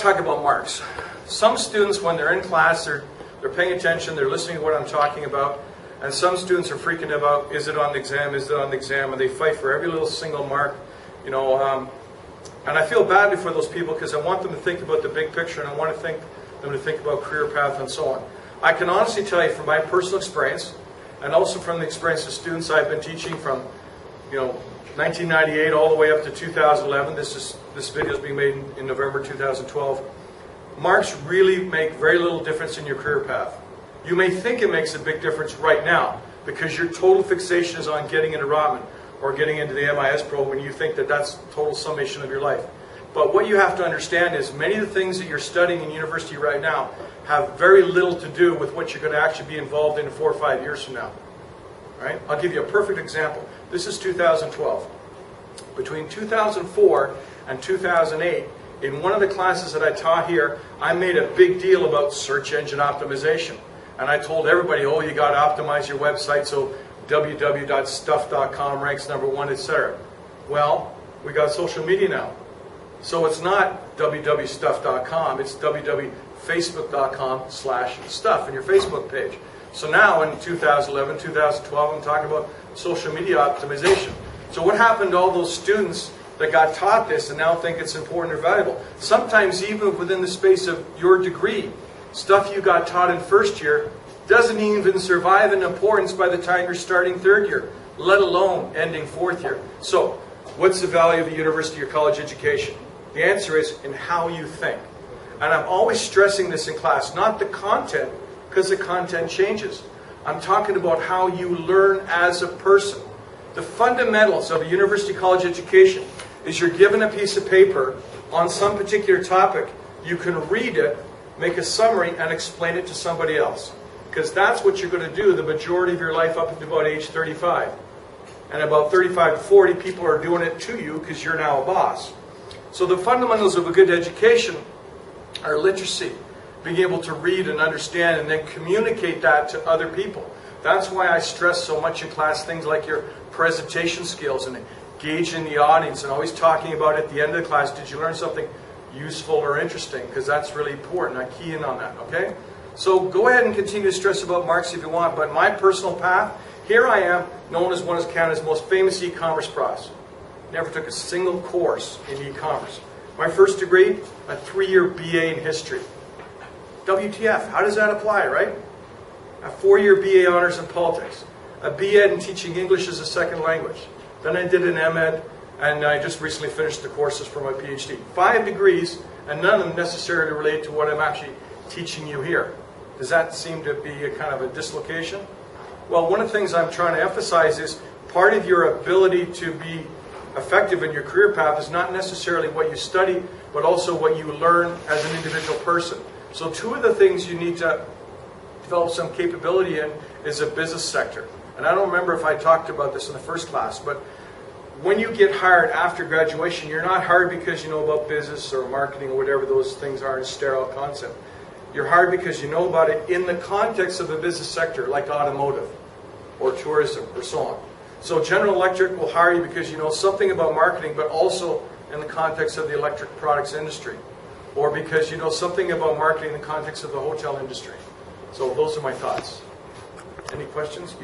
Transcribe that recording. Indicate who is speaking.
Speaker 1: Talk about marks. Some students, when they're in class, they're paying attention, they're listening to what I'm talking about, and some students are freaking about, is it on the exam, is it on the exam, and they fight for every little single mark, you know, and I feel badly for those people because I want them to think about the big picture, and I want them to think about career path and so on. I can honestly tell you from my personal experience, and also from the experience of students I've been teaching from, 1998 all the way up to 2011. This video is being made in November 2012. Marks really make very little difference in your career path. You may think it makes a big difference right now because your total fixation is on getting into Rotman or getting into the MIS program, and you think that that's total summation of your life. But what you have to understand is many of the things that you're studying in university right now have very little to do with what you're going to actually be involved in 4 or 5 years from now. Right? I'll give you a perfect example. This is 2012. Between 2004 and 2008, in one of the classes that I taught here, I made a big deal about search engine optimization. And I told everybody, oh, you got to optimize your website so www.stuff.com ranks #1, etc. Well, we got social media now. So it's not www.stuff.com, it's www.facebook.com/stuff in your Facebook page. So now in 2011, 2012, I'm talking about social media optimization. So what happened to all those students that got taught this and now think it's important or valuable? Sometimes even within the space of your degree, stuff you got taught in first year doesn't even survive in importance by the time you're starting third year, let alone ending fourth year. So what's the value of a university or college education? The answer is in how you think. And I'm always stressing this in class, not the content, because the content changes. I'm talking about how you learn as a person. The fundamentals of a university college education is you're given a piece of paper on some particular topic. You can read it, make a summary, and explain it to somebody else. Because that's what you're going to do the majority of your life up to about age 35. And about 35 to 40, people are doing it to you because you're now a boss. So the fundamentals of a good education are literacy, being able to read and understand and then communicate that to other people. That's why I stress so much in class things like your presentation skills and engaging the audience and always talking about at the end of the class, did you learn something useful or interesting? Because that's really important. I key in on that, okay? So go ahead and continue to stress about marks if you want, but my personal path, here I am, known as one of Canada's most famous e-commerce profs. Never took a single course in e-commerce. My first degree, a 3-year BA in history. WTF, how does that apply, right? A 4-year BA honors in politics. A BEd in teaching English as a second language. Then I did an MEd, and I just recently finished the courses for my PhD. 5 degrees, and none of them necessarily relate to what I'm actually teaching you here. Does that seem to be a kind of a dislocation? Well, one of the things I'm trying to emphasize is part of your ability to be effective in your career path is not necessarily what you study, but also what you learn as an individual person. So 2 of the things you need to develop some capability in is a business sector. And I don't remember if I talked about this in the first class, but when you get hired after graduation, you're not hired because you know about business or marketing or whatever those things are in sterile concept. You're hired because you know about it in the context of a business sector like automotive or tourism or so on. So General Electric will hire you because you know something about marketing, but also in the context of the electric products industry. Or because you know something about marketing in the context of the hotel industry. So those are my thoughts. Any questions?